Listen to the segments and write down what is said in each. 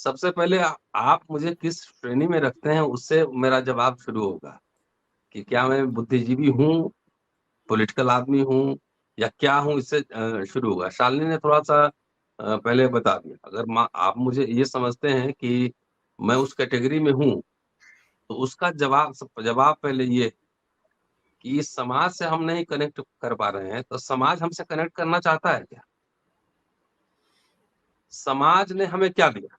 सबसे पहले आप मुझे किस श्रेणी में रखते हैं उससे मेरा जवाब शुरू होगा, कि क्या मैं बुद्धिजीवी हूँ, पॉलिटिकल आदमी हूँ या क्या हूँ, इससे शुरू होगा। शालिनी ने थोड़ा-सा पहले बता दिया। अगर आप मुझे ये समझते हैं कि मैं उस कैटेगरी में हूँ, तो उसका जवाब पहले ये कि इस समाज से हम नहीं कनेक्ट कर पा रहे हैं, तो समाज हमसे कनेक्ट करना चाहता है क्या? समाज ने हमें क्या दिया?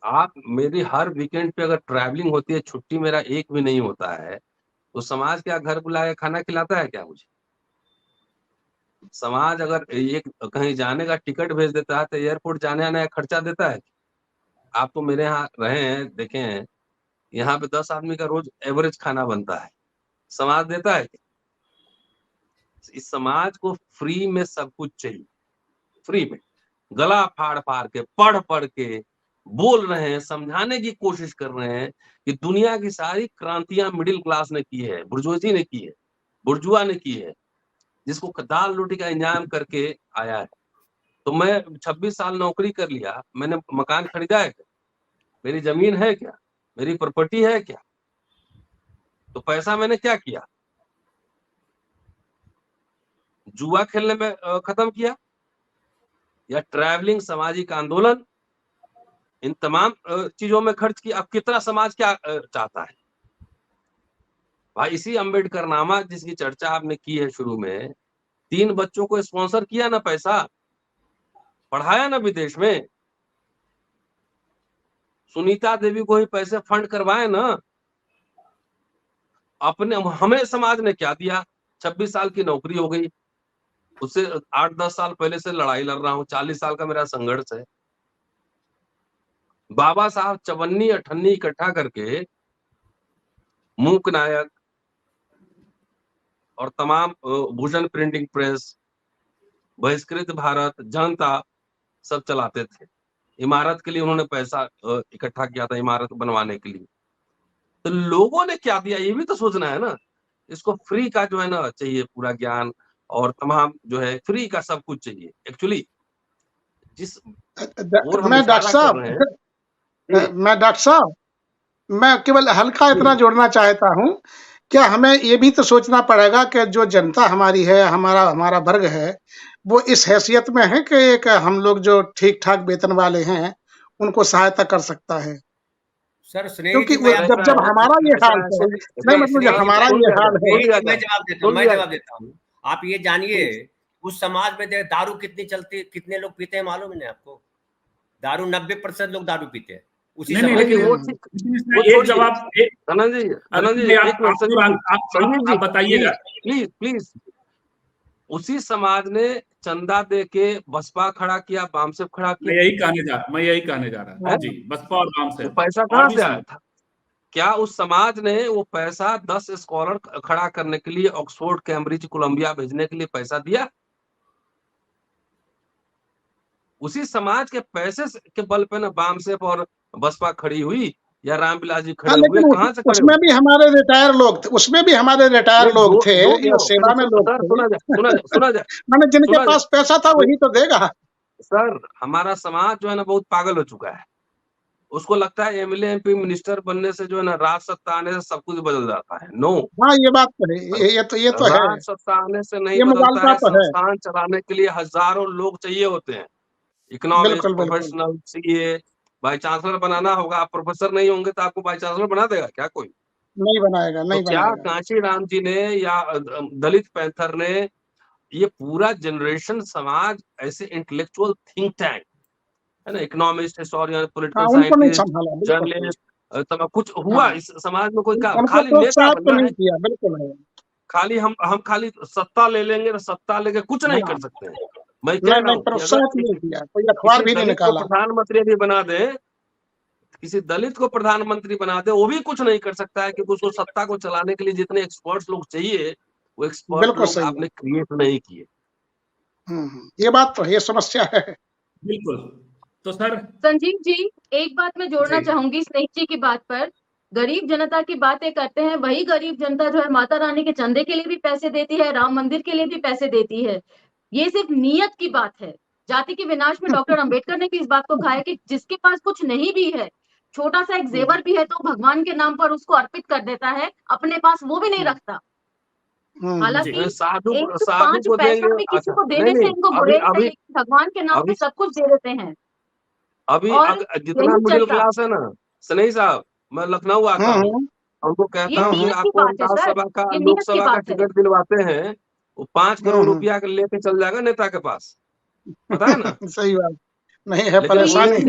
आप मेरी हर वीकेंड पे अगर ट्रैवलिंग होती है, छुट्टी मेरा एक भी नहीं होता है, तो समाज क्या घर बुला के खाना खिलाता है क्या मुझे? समाज अगर एक कहीं जाने का टिकट भेज देता है, तो एयरपोर्ट जाने-आने का खर्चा देता है? आप तो मेरे यहाँ रहे हैं, देखे हैं, यहाँ पे 10 आदमी का रोज़ एवरेज खाना बनता है। समाज देता है क्या? इस समाज को फ्री में सब कुछ चाहिए, फ्री में। गला फाड़-फाड़ के, पढ़-पढ़ के, बोल रहे हैं, समझाने की कोशिश कर रहे हैं कि दुनिया की सारी क्रांतियाँ मिडल क्लास ने की है, बुर्जुआज़ी ने की है, बुर्जुआ ने की है, जिसको दाल-रोटी का इंतज़ाम करके आया है। तो मैं 26 साल नौकरी कर लिया, मैंने मकान खरीदा है क्या? मेरी ज़मीन है क्या? मेरी प्रॉपर्टी है क्या? तो पैसा मैंने क्या किया? जुआ खेलने में खत्म किया या ट्रैवलिंग, सामाजिक आंदोलन, इन तमाम चीज़ों में खर्च किया। अब कितना समाज क्या चाहता है? भाई इसी अम्बेडकरनामा जिसकी चर्चा आपने की है शुरू में, 3 बच्चों को स्पॉन्सर किया ना पैसा, पढ़ाया ना विदेश में, सुनीता देवी को ही पैसे फंड करवाए ना, अपने हमें समाज ने क्या दिया? 26 साल की नौकरी हो गई, उससे 8-10 साल पहले से लड़ाई लड़ रहा हूँ, 40 साल का मेरा संघर्ष है। बाबा साहब चवन्नी-अठन्नी इकट्ठा करके मूक नायक और तमाम भूषण प्रिंटिंग प्रेस, बहिष्कृत भारत, जनता सब चलाते थे। इमारत के लिए उन्होंने पैसा इकट्ठा किया था इमारत बनवाने के लिए। तो लोगों ने क्या दिया ये भी तो सोचना है ना। इसको फ्री का जो है ना चाहिए पूरा ज्ञान और तमाम जो है फ्री का सब कुछ चाहिए। एक्चुअली जिस ओर हम मैं इशारा कर रहे हैं मैं डॉक्टर साहब, मैं केवल हल्का इतना जोड़ना चाहता हूँ, क्या हमें ये भी तो सोचना पड़ेगा कि जो जनता हमारी है, हमारा हमारा वर्ग है, वो इस हैसियत में है कि एक हम लोग जो ठीक-ठाक वेतन वाले हैं, उनको सहायता कर सकता है। सर स्नेही क्योंकि जी मैं जब हमारा ये हाल है, नहीं मतलब जब हमारा ये हाल है, मैं जवाब देता हूँ। आप ये जानिए उस समाज में दारू कितनी चलती, कितने लोग पीते हैं मालूम है आपको? दारू 90% लोग दारू पीते हैं। उसी समाज एक जवाब आप बताइएगा प्लीज। उसी समाज ने चंदा दे के बसपा खड़ा किया, बामसेफ खड़ा किया। मैं यही कहने जा रहा जी, बसपा और बामसेफ। पैसा कहाँ से आया था? क्या उस समाज ने वो पैसा 10 स्कॉलर खड़ा करने के लिए ऑक्सफोर्ड, कैम्ब्रिज, कोलंबिया भेजने के लिए पैसा दिया? उसी समाज के पैसे के बल पे ना बामसेफ और बसपा खड़ी हुई या रामविलास जी खड़े हुए? कहाँ से खड़े? उसमें भी हमारे रिटायर लोग थे, उसमें भी हमारे रिटायर लोग थे या सेवा में लोग थे। सुना जाए मैंने जिनके पास पैसा था वही तो देगा। सर हमारा समाज जो है ना बहुत पागल हो चुका है। उसको लगता है एमएलए एमपी मिनिस्टर बनने से जो है ना राज सत्ता आने से सब कुछ बदल जाता है। नो, हाँ ये बात तो है, ये तो है। राज सत्ता आने से नहीं बदलता है। संस्थान चलाने के लिए हजारों लोग चाहिए होते हैं, economist, professional, CA. Vice chancellor बनाना होगा, आप प्रोफेसर नहीं होंगे तो आपको वाइस चांसलर बना देगा क्या कोई? नहीं बनाएगा, नहीं तो क्या कांशी राम जी ने या दलित पैंथर ने, ये पूरा जनरेशन समाज ऐसे इंटेलेक्चुअल थिंक टैंक है ना, economist, historian, political scientist, journalist, तब कुछ हुआ इस समाज में? कोई खाली नेता बनना है, खाली हम खाली सत्ता ले लेंगे तो सत्ता लेके कुछ नहीं कर सकते हैं। मैं कह रहा हूँ प्रधानमंत्री भी बना दे, किसी दलित को प्रधानमंत्री बना दे, वो भी कुछ नहीं कर सकता है, क्योंकि उसको सत्ता को चलाने के लिए जितने एक्सपर्ट्स लोग चाहिए वो एक्सपर्ट लोग आपने क्रिएट नहीं किए। ये बात तो ये समस्या है। बिल्कुल। तो सर संजीव जी, एक बात मैं जोड़ना चाहूंगी स्नेही जी की बात पर। गरीब जनता की बातें करते हैं, वही गरीब जनता जो है माता रानी के चंदे के लिए भी पैसे देती है, राम मंदिर के लिए भी पैसे देती है। ये सिर्फ नीयत की बात है। जाति के विनाश में डॉक्टर अंबेडकर ने भी इस बात को कहा है कि जिसके पास कुछ नहीं भी है, छोटा सा एक जेवर भी है, तो भगवान के नाम पर उसको अर्पित कर देता है, अपने पास वो भी नहीं रखता। हालांकि साधु 105 को पैसा देंगे। भी किसी अच्छा, को देने से इनको गुरेज है, लेकिन भगवान के नाम पे सब कुछ दे देते हैं। अभी जितना मिडिल क्लास है ना स्नेही साहब, मैं लखनऊ आता हूँ, उनको कहता हूँ कि आपको विधानसभा का लोकसभा का टिकट दिलवाते हैं, वो 5 करोड़ रुपया लेके चल जाएगा नेता के पास, पता है ना। सही बात नहीं है, परेशानी है।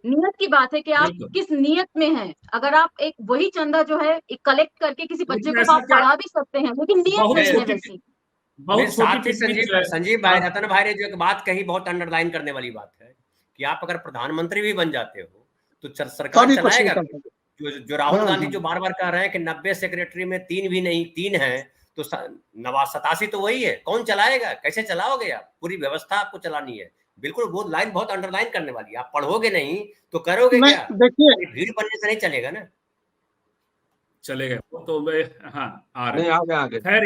नियत की बात है कि आप किस नियत में हैं। अगर आप एक वही चंदा जो है एक कलेक्ट करके किसी बच्चे को आप पढ़ा भी सकते हैं, लेकिन नियत नहीं है वैसी। संजीव भाई, रतन भाई ने जो बात कही बहुत अंडरलाइन करने वाली बात है कि आप अगर प्रधानमंत्री भी बन जाते हो तो सरकार चलाएगा। जो राहुल गांधी जो बार बार कह रहे हैं कि 90 सेक्रेटरी में 3 भी नहीं, 3 हैं, तो 87 तो वही है, कौन चलाएगा, कैसे चलाओगे आप? पूरी व्यवस्था आपको चलानी है। बिल्कुल, वो लाइन बहुत अंडरलाइन करने वाली है। आप पढ़ोगे नहीं तो करोगे क्या? देखिए, भीड़ बनने से नहीं चलेगा ना। चलेगा तो हाँ आ रहे आगे। खैर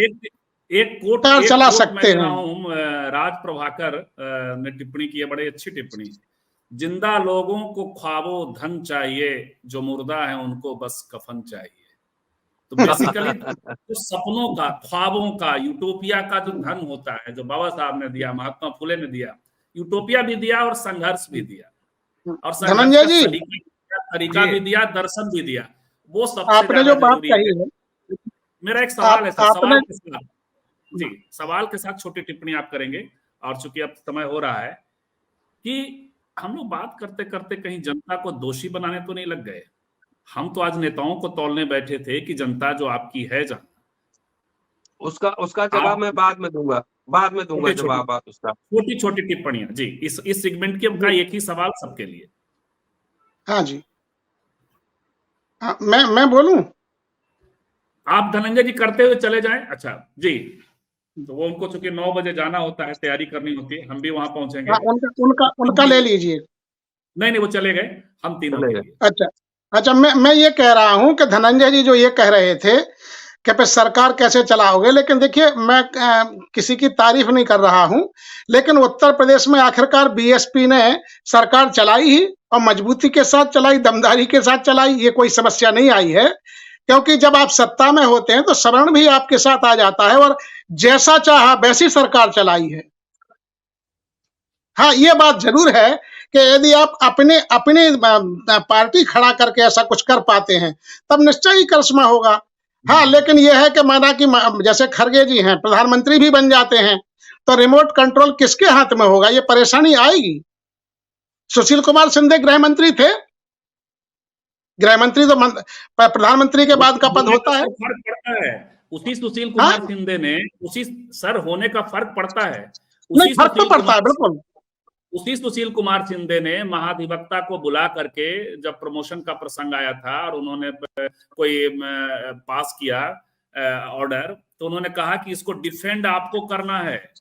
एक कोट चला सकते हैं। राज प्रभाकर ने टिप्पणी की है, बड़ी अच्छी टिप्पणी। जिंदा लोगों को ख्वाबो धन चाहिए, जो मुर्दा है उनको बस कफन चाहिए। तो बेसिकली तो सपनों का, ख्वाबों का, यूटोपिया का जो धन होता है, जो बाबा साहब ने दिया, महात्मा फुले ने दिया, यूटोपिया भी दिया और संघर्ष भी दिया, और धनंजय जी तरीका भी दिया, दर्शन भी दिया। वो सबसे आपने जो बात कही है, मेरा एक सवाल है सर, सवाल के साथ छोटी टिप्पणी आप करेंगे, और चूंकि अब समय हो रहा है कि हम लोग बात करते करते कहीं जनता को दोषी बनाने तो नहीं लग गए। हम तो आज नेताओं को तौलने बैठे थे कि जनता जो आपकी है उसका जवाब मैं बाद में दूंगा जवाब आप उसका। छोटी छोटी टिप्पणियां जी, इस सेगमेंट के का एक ही सवाल सबके लिए। हाँ जी, हाँ, मैं बोलूं? आप धनंजय जी करते हुए चले जाएं। अच्छा जी, तो वो उनको चूंकि 9 बजे जाना होता है, तैयारी करनी होती है, हम भी वहां पहुंचेंगे। उनका ले लीजिए। नहीं, वो चले गए, हम तीनों के लिए। अच्छा, मैं ये कह रहा हूं कि धनंजय जी जो ये कह रहे थे कि सरकार कैसे चलाओगे, लेकिन देखिए, मैं किसी की तारीफ नहीं कर रहा हूं, लेकिन उत्तर प्रदेश में आखिरकार बीएसपी ने सरकार चलाई ही, और मजबूती के साथ चलाई, दमदारी के साथ चलाई। ये कोई समस्या नहीं आई है, क्योंकि जब आप सत्ता में होते हैं तो सवर्ण भी आपके साथ आ जाता है, और जैसा चाहा वैसी सरकार चलाई है। हाँ, ये बात जरूर है कि यदि आप अपने पार्टी खड़ा करके ऐसा कुछ कर पाते हैं तब निश्चय ही करिश्मा होगा। हाँ, लेकिन यह है कि माना कि जैसे खड़गे जी हैं, प्रधानमंत्री भी बन जाते हैं, तो रिमोट कंट्रोल किसके हाथ में होगा? ये परेशानी आएगी। सुशील कुमार शिंदे गृह मंत्री थे, गृह मंत्री तो प्रधानमंत्री के बाद का पद होता है। फर्क पड़ता है, उसी सुशील कुमार शिंदे ने, उसी सर होने का फर्क पड़ता है। नहीं, फर्क तो पड़ता है, बिल्कुल। उसी सुशील कुमार शिंदे ने महाधिवक्ता को बुला करके जब प्रमोशन का प्रसंग आया था और उन्होंने कोई पास किया ऑर्डर, तो उन्होंने कहा कि इसको डिफेंड आपको करना है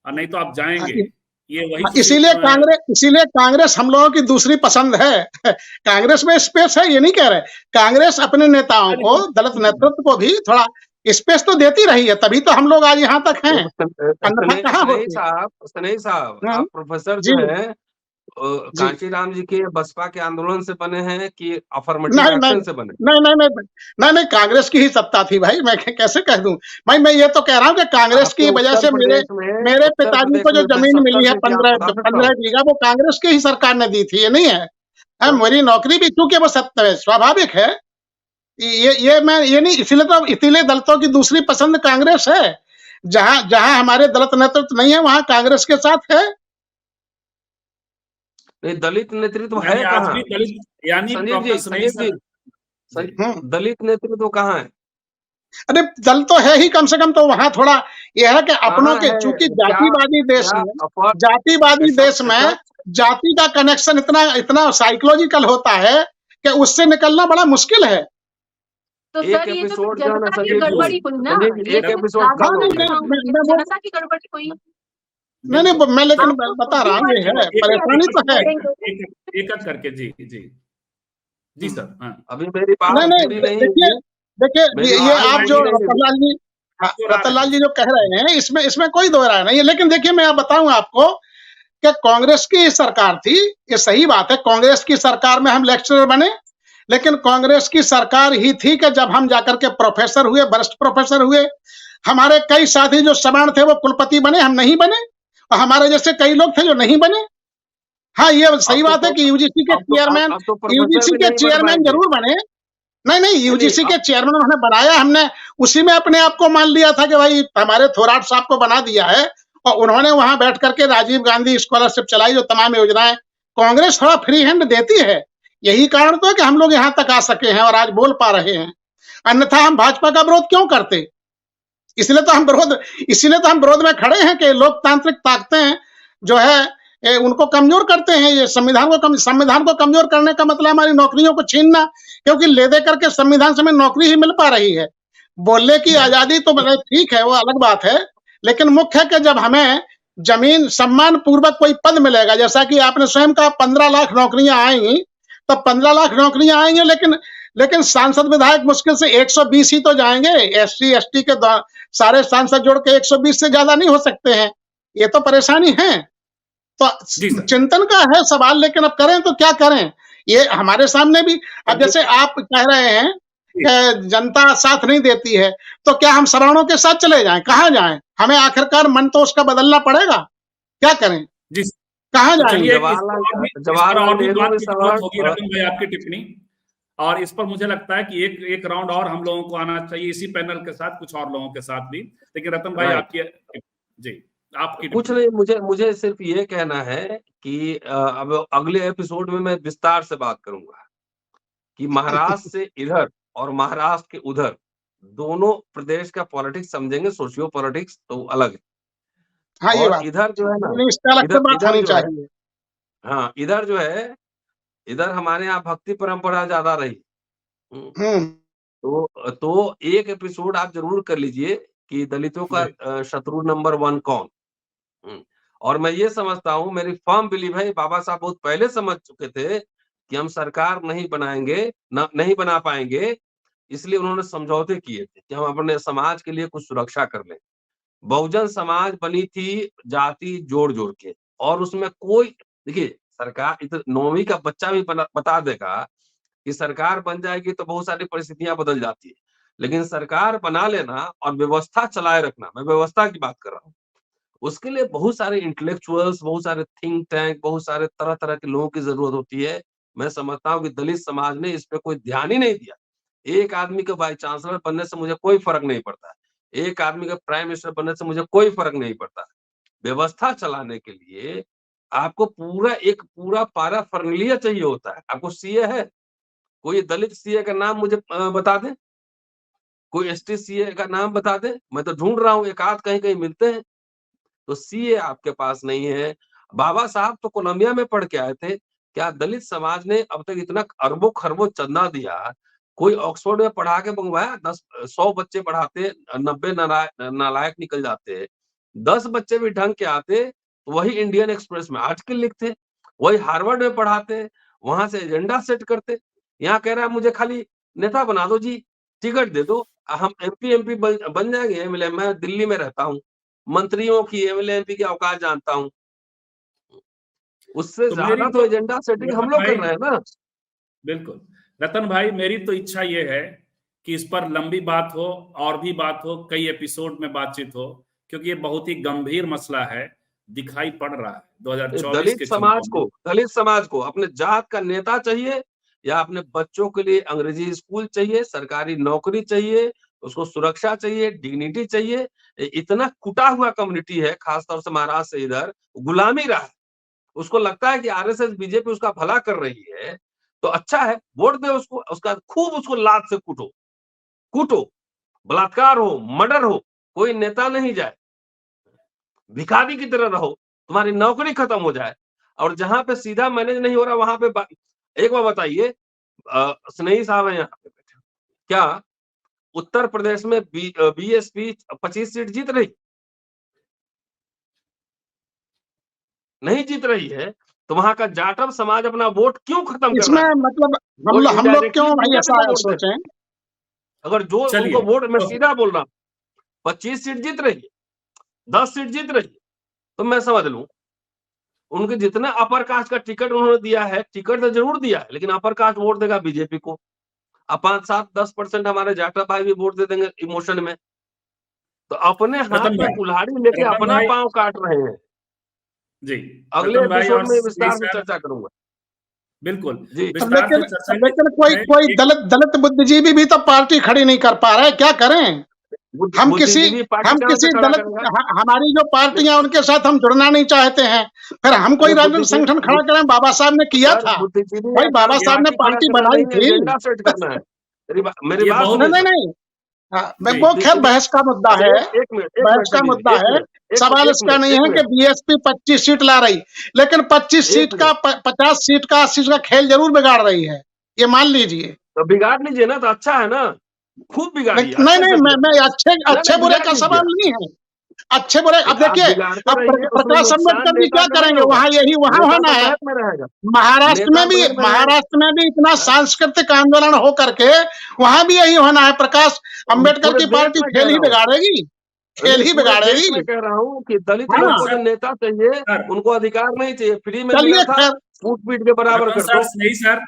और नहीं तो आप जाएंगे। ये वही इसीलिए कांग्रेस हम लोगों की दूसरी पसंद है। कांग्रेस में स्पेस है, ये नहीं कह रहे। कांग्रेस अपने नेताओं को, दलित नेतृत्व को भी थोड़ा स्पेस तो देती रही है, तभी तो हम लोग आज यहाँ तक हैं। सनेही साहब, आप प्रोफेसर जो है कांशीराम जी के बसपा के आंदोलन से बने हैं कि अफर्मेटिव एक्शन से बने? नहीं, कांग्रेस की ही सत्ता थी भाई, मैं कैसे कह दूं भाई। मैं ये तो कह रहा हूँ कि कांग्रेस की वजह से मेरे पिताजी को जो जमीन मिली है 15 बीघा, वो कांग्रेस की ही सरकार ने दी थी, ये नहीं है। मेरी नौकरी भी चूंकि वो स्वाभाविक है, ये नहीं, इसीलिए दलितों की दूसरी पसंद कांग्रेस है। जहां हमारे दलित नेतृत्व नहीं है, वहां कांग्रेस के साथ है। दलित नेतृत्व है कहाँ? दलित नेतृत्व कहाँ है? अरे दल तो है ही, कम से कम तो वहां थोड़ा यह है कि अपनों के, चूंकि जातिवादी देश में जाति का कनेक्शन इतना साइकोलॉजिकल होता है कि उससे निकलना बड़ा मुश्किल है। तो सर ये तो जनता की गड़बड़ी हुई ना, जनता की गड़बड़ी हुई। नहीं, मैं लेकिन बता रहा हूँ, ये है परेशानी तो है। एक करके जी सर। हाँ, अभी मेरी बात देखिए ये आप जो हाँ, रतनलाल जी जो कह रहे हैं इसमें कोई दो राय नहीं है, लेकिन देखिए मैं बताऊं आपको कि कांग्रेस की सरकार थी, ये सही बात है, कांग्रेस की सरकार में हम लेक्चरर बने, लेकिन कांग्रेस की सरकार ही थी कि जब हम जाकर के प्रोफेसर हुए, वरिष्ठ प्रोफेसर हुए। हमारे कई साथी जो सवर्ण थे वो कुलपति बने, हम नहीं बने, और हमारे जैसे कई लोग थे जो नहीं बने। हाँ, ये सही बात है कि यूजीसी के चेयरमैन जरूर बने। नहीं, यूजीसी के चेयरमैन उन्होंने बनाया, हमने उसी में अपने आप को मान लिया था कि भाई हमारे थोराट साहब को बना दिया है, और उन्होंने वहां बैठ करके राजीव गांधी स्कॉलरशिप चलाई, जो तमाम योजनाएं कांग्रेस थोड़ा फ्री हैंड देती है। यही कारण तो है कि हम लोग यहाँ तक आ सके हैं और आज बोल पा रहे हैं, अन्यथा हम भाजपा का विरोध क्यों करते? इसीलिए तो हम विरोध में खड़े हैं कि लोकतांत्रिक ताकतें जो है उनको कमजोर करते हैं। ये संविधान को कमजोर करने का मतलब हमारी नौकरियों को छीनना, क्योंकि ले दे करके संविधान से हमें नौकरी ही मिल पा रही है। बोलने की आजादी तो ठीक है, वो अलग बात है, लेकिन मुख्य है कि जब हमें जमीन सम्मान पूर्वक कोई पद मिलेगा, जैसा कि आपने स्वयं कहा 15 लाख नौकरियां आएंगी, तो 15 लाख नौकरियां आएंगी, लेकिन सांसद विधायक मुश्किल से 120 ही तो जाएंगे। एससी एसटी के सारे सांसद जोड़ के 120 से ज्यादा नहीं हो सकते हैं। ये तो परेशानी है, तो चिंतन का है सवाल, लेकिन अब करें तो क्या करें? ये हमारे सामने भी, अब जैसे आप कह रहे हैं कि जनता साथ नहीं देती है, तो क्या हम सवर्णों के साथ चले जाएं? कहाँ जाएं? हमें आखिरकार मन तो उसका बदलना पड़ेगा, क्या करें? कहाँ जाएंगे? आपकी टिप्पणी, और इस पर मुझे लगता है कि एक राउंड और हम लोगों को आना चाहिए इसी पैनल के साथ, कुछ और लोगों के साथ भी। लेकिन रतन भाई आपकी कुछ नहीं, मुझे सिर्फ ये कहना है कि अब अगले एपिसोड में मैं विस्तार से बात करूंगा कि महाराष्ट्र से इधर और महाराष्ट्र के उधर दोनों प्रदेश का पॉलिटिक्स समझेंगे, सोशियो पॉलिटिक्स तो अलग है। हाँ, ये बात इधर जो है ना, इधर जो है, इधर हमारे यहाँ भक्ति परंपरा ज्यादा रही। तो एक एपिसोड आप जरूर कर लीजिए कि दलितों का शत्रु नंबर 1 कौन। और मैं ये समझता हूँ, मेरी फर्म बिलीव है, बाबा साहब बहुत पहले समझ चुके थे कि हम सरकार नहीं बना पाएंगे, इसलिए उन्होंने समझौते किए थे कि हम अपने समाज के लिए कुछ सुरक्षा कर लें। बहुजन समाज बनी थी जाति जोड़ के, और उसमें कोई, देखिए सरकार 9वीं का बच्चा भी बता देगा कि सरकार बन जाएगी तो बहुत सारी परिस्थितियां बदल जाती है, लेकिन सरकार बना लेना और व्यवस्था चलाए रखना, मैं व्यवस्था की बात कर रहा हूँ, उसके लिए बहुत सारे इंटेलेक्चुअल्स, बहुत सारे थिंक टैंक, बहुत सारे तरह तरह के लोगों की जरूरत होती है। मैं समझता हूँ कि दलित समाज ने इस पे कोई ध्यान ही नहीं दिया। एक आदमी के वाइस चांसलर बनने से मुझे कोई फर्क नहीं पड़ता, एक आदमी का प्राइम मिनिस्टर बनने से मुझे कोई फर्क नहीं पड़ता। व्यवस्था चलाने के लिए आपको पूरा पारा फर्नलिया चाहिए होता है। आपको सीए है, कोई दलित सीए का नाम मुझे बता दे, कोई एसटी सीए का नाम बता दे, मैं तो ढूंढ रहा हूँ, एक आध कहीं मिलते हैं। तो सीए आपके पास नहीं है। बाबा साहब तो कोलंबिया में पढ़ के आए थे, क्या दलित समाज ने अब तक इतना अरबों खरबों चंदा दिया? कोई ऑक्सफोर्ड में पढ़ा के मंगवाया? 100 बच्चे पढ़ाते, 90 नालायक निकल जाते, 10 बच्चे भी ढंग के आते तो वही इंडियन एक्सप्रेस में आर्टिकल लिखते, वही हार्वर्ड में पढ़ाते, वहां से एजेंडा सेट करते। यहाँ कह रहा है मुझे खाली नेता बना दो जी, टिकट दे दो, हम एमपी बन जाएंगे। एमएलए, मैं दिल्ली में रहता हूँ, मंत्रियों की, एमएलए एमपी की औकात जानता हूँ, उससे ज्यादा तो एजेंडा सेटिंग हम लोग कर रहे हैं ना। बिल्कुल रतन भाई, मेरी तो इच्छा ये है कि इस पर लंबी बात हो और भी बात हो, कई एपिसोड में बातचीत हो, क्योंकि ये बहुत ही गंभीर मसला है, दिखाई पड़ रहा है 2024 दलित समाज को अपने जात का नेता चाहिए, या अपने बच्चों के लिए अंग्रेजी स्कूल चाहिए, सरकारी नौकरी चाहिए, उसको सुरक्षा चाहिए, डिग्निटी चाहिए। इतना कुटा हुआ कम्युनिटी है, खासतौर से महाराष्ट्र से इधर गुलामी रहा है, उसको लगता है कि आरएसएस बीजेपी उसका भला कर रही है, तो अच्छा है, वोट दे उसको, उसका खूब उसको लात से कूटो, बलात्कार हो, मर्डर हो, कोई नेता नहीं जाए, भिखारी की तरह रहो, तुम्हारी नौकरी खत्म हो जाए। और जहां पे सीधा मैनेज नहीं हो रहा वहां पे एक बार बताइए, स्नेही साहब है यहाँ पे बैठे, क्या उत्तर प्रदेश में बीएसपी 25 सीट जीत रही? नहीं जीत रही है, तो वहां का जाटव समाज अपना वोट क्यों खत्म कर रहा है? मतलब हम लोग क्यों भाई ऐसा सोचें? अगर जो उनको वोट, मैं सीधा बोल रहा हूँ, 25 सीट जीत रही है, 10 सीट जीत रही है, तो मैं समझ लूं उनके जितने अपर कास्ट का टिकट उन्होंने दिया है, टिकट तो जरूर दिया है, लेकिन अपर कास्ट वोट देगा बीजेपी को। अब 5-7-10% हमारे जाटा भाई भी वोट दे देंगे इमोशन में। तो अपने हाथ में कुल्हाड़ी लेके अपना पांव काट रहे हैं जी। अगले एपिसोड में विस्तार से चर्चा करूंगा। बिल्कुल जी। लेकिन कोई दलित बुद्धिजीवी भी तो पार्टी खड़ी नहीं कर पा रहा है, क्या करें? हम किसी दलित, हमारी जो पार्टियां उनके साथ हम जुड़ना नहीं चाहते हैं, फिर हम कोई राजनीतिक संगठन खड़ा करें। बाबा साहब ने किया था भाई, बाबा साहब ने पार्टी बनाई थी। मेरी बात नहीं, वो खैर बहस का मुद्दा है, बहस का मुद्दा है। सवाल इसका नहीं है कि बीएसपी 25 सीट ला रही, लेकिन 25 सीट का 50 सीट का 80 का खेल जरूर बिगाड़ रही है, ये मान लीजिए। तो बिगाड़ लीजिए ना, तो अच्छा है ना, खूब बिगाड़िए। नहीं, मैं अच्छे बुरे का सवाल नहीं है, अच्छे बुरे। अब देखिए, अब प्रकाश अम्बेडकर जी क्या करेंगे, वहां होना है। महाराष्ट्र में भी इतना सांस्कृतिक आंदोलन हो करके वहां भी यही होना है। प्रकाश अम्बेडकर की पार्टी खेल ही बिगाड़ेगी, खेल ही बिगाड़ेगी। मैं कह रहा हूँ कि दलित लोगों को जो नेता चाहिए, उनको अधिकार नहीं चाहिए, फ्री में मिला था, फूट पीट के बराबर कर दो। नहीं सर,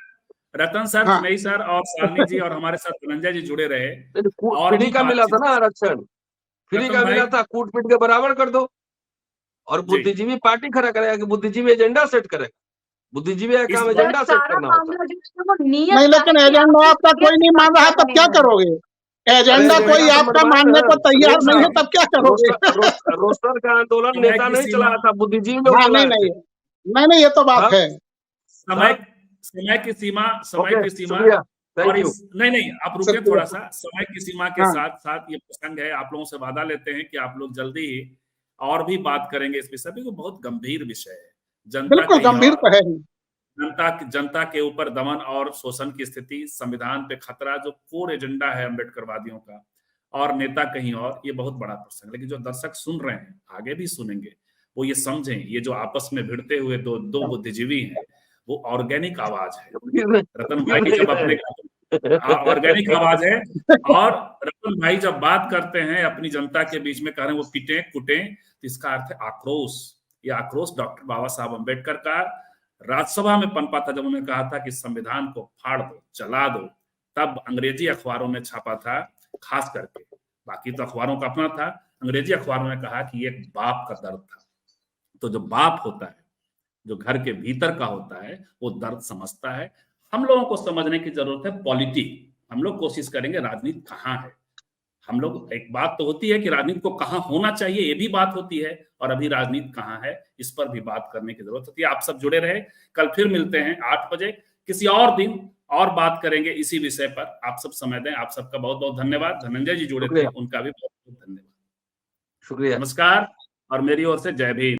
रतन सर नहीं सर, और शालिनी जी और हमारे साथ धनंजय जी जुड़े रहे। और फ्री का मिला था ना आरक्षण, फ्री का मिला था, कूट पीट के बराबर कर दो। और बुद्धिजीवी पार्टी खड़ा करेगा कि बुद्धिजीवी एजेंडा सेट करेगा, बुद्धिजीवी का काम एजेंडा सेट करना होता है। नहीं, लेकिन एजेंडा आपका कोई नहीं मान रहा, तब क्या करोगे? एजेंडा कोई आपका मानने को तैयार नहीं है, तब क्या करोगे? रोस्टर का आंदोलन नेता नहीं चला था, बुद्धिजीवी नहीं, ये तो बात है। समय की सीमा और नहीं आप रुके थोड़ा सा। समय की सीमा के साथ साथ ये प्रसंग है, आप लोगों से वादा लेते हैं कि आप लोग जल्दी ही और भी बात करेंगे इस विषय पे, बहुत गंभीर विषय है। बिल्कुल गंभीर तो है। जनता के ऊपर दमन और शोषण की स्थिति, संविधान पे खतरा, जो कोर एजेंडा है अम्बेडकरवादियों का, और नेता कहीं और, ये बहुत बड़ा प्रसंग। लेकिन जो दर्शक सुन रहे हैं, आगे भी सुनेंगे, वो ये समझें, ये जो आपस में भिड़ते हुए दो बुद्धिजीवी हैं, वो ऑर्गेनिक आवाज है। रतन भाई जब अपने ऑर्गेनिक आवाज है, और रतन भाई जब बात करते हैं अपनी जनता के बीच में, कह रहे हैं वो पिटे कुटे, तो इसका अर्थ है आक्रोश। ये आक्रोश डॉक्टर बाबा साहब अम्बेडकर का राज्यसभा में पनपा था, जब उन्होंने कहा था कि संविधान को फाड़ दो, जला दो। तब अंग्रेजी अखबारों ने छापा था, खास करके, बाकी तो अखबारों का अपना था, अंग्रेजी अखबारों ने कहा कि ये एक बाप का दर्द था। तो जो बाप होता है, जो घर के भीतर का होता है, वो दर्द समझता है। हम लोगों को समझने की जरूरत है पॉलिटी। हम लोग कोशिश करेंगे राजनीति कहाँ है। हम लोग, एक बात तो होती है कि राजनीति को कहाँ होना चाहिए, ये भी बात होती है, और अभी राजनीति कहाँ है, इस पर भी बात करने की जरूरत होती है। आप सब जुड़े रहे, कल फिर मिलते हैं 8 बजे, किसी और दिन और बात करेंगे इसी विषय पर। आप सब समय दें। आप सबका बहुत बहुत धन्यवाद। धनंजय जी जुड़े थे, उनका भी बहुत बहुत धन्यवाद। शुक्रिया, नमस्कार, और मेरी ओर से जय भीम।